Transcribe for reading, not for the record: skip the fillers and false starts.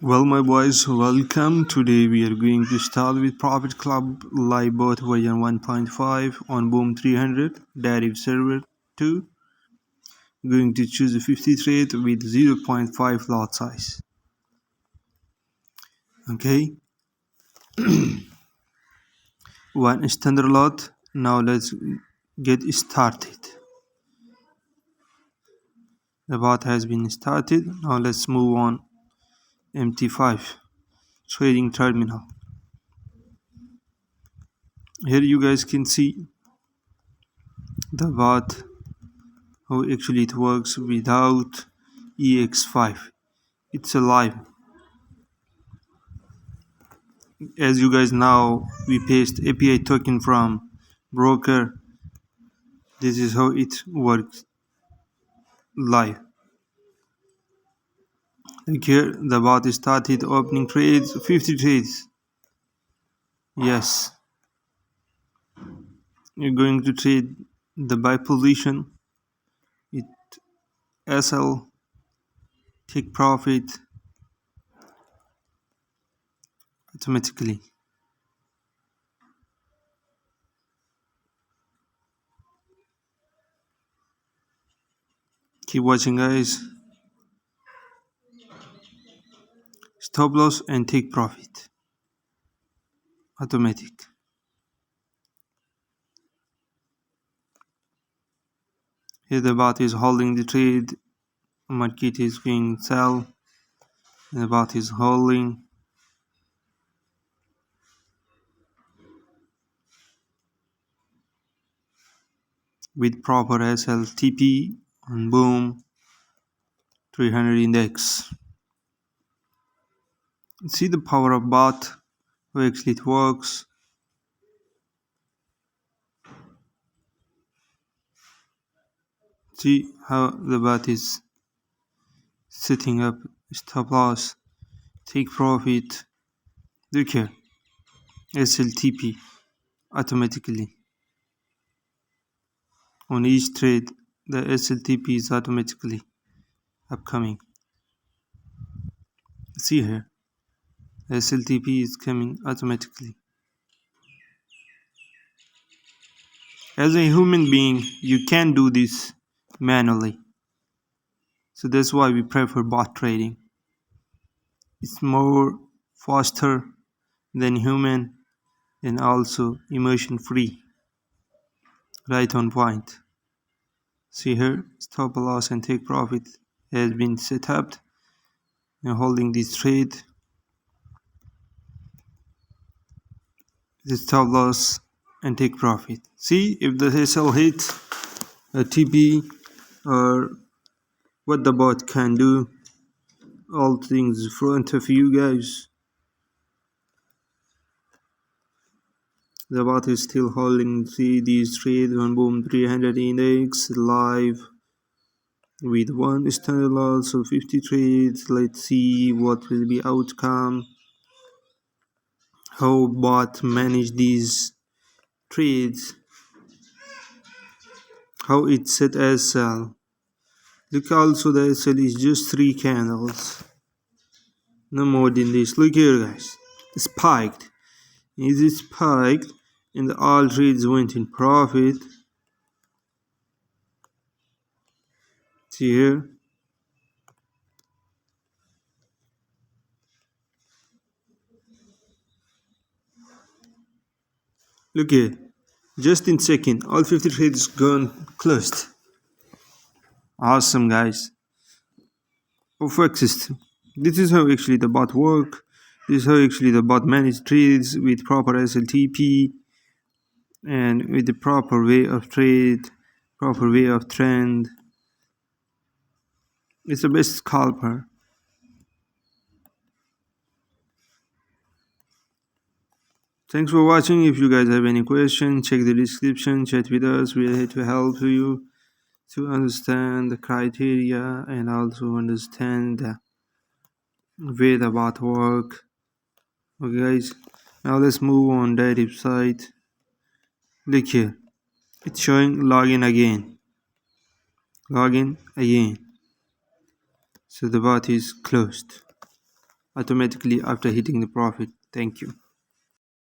Well, my boys, welcome. Today we are going to start with Profit Club Live Bot version 1.5 on Boom 300 Deriv Server 2. Going to choose a 50 trade with 0.5 lot size. Okay, one standard lot. Now let's get started. The bot has been started. Now let's move on. MT5 trading terminal. Here you guys can see the bot, how actually it works without EX5. It's alive. As you guys know, we paste API token from broker. This is how it works live. Like here, the bot started opening trades, 50 trades. Yes, you're going to trade the buy position. It SL, take profit automatically. Keep watching, guys. Stop loss and take profit. Automatic. Here the bot is holding the trade. Market is going sell. The bot is holding. With proper SLTP on Boom 300 index. See the power of bot, how actually it works. See how the bot is setting up stop loss, take profit. Look here, SLTP automatically. On each trade, the SLTP is automatically upcoming. See here, SLTP is coming automatically. As a human being, you can do this manually. So that's why we prefer bot trading. It's more faster than human and also emotion free. Right on point. See here, stop loss and take profit has been set up. And holding this trade. The stop loss and take profit. See if the SL hits a TP or what the bot can do. All things in front of you guys. The bot is still holding. See these trades on Boom 300 index live with one standard loss of 50 trades. Let's see what will be outcome. How bot manage these trades. How it's set as sell. Look, also the SL is just 3 candles. No more than this. Look here, guys. Spiked. Is it spiked? And all trades went in profit. See here. Look here. Just in second, all 50 trades gone closed. Awesome, guys. Perfect system. This is how actually the bot work. This is how actually the bot manage trades with proper SLTP and with the proper way of trade, proper way of trend. It's the best scalper. Thanks for watching. If you guys have any question, check the description, chat with us. We are here to help you to understand the criteria and also understand the way the bot work. Okay, guys, now let's move on Deriv side. Look here, it's showing login again. Login again. So the bot is closed automatically after hitting the profit. Thank you.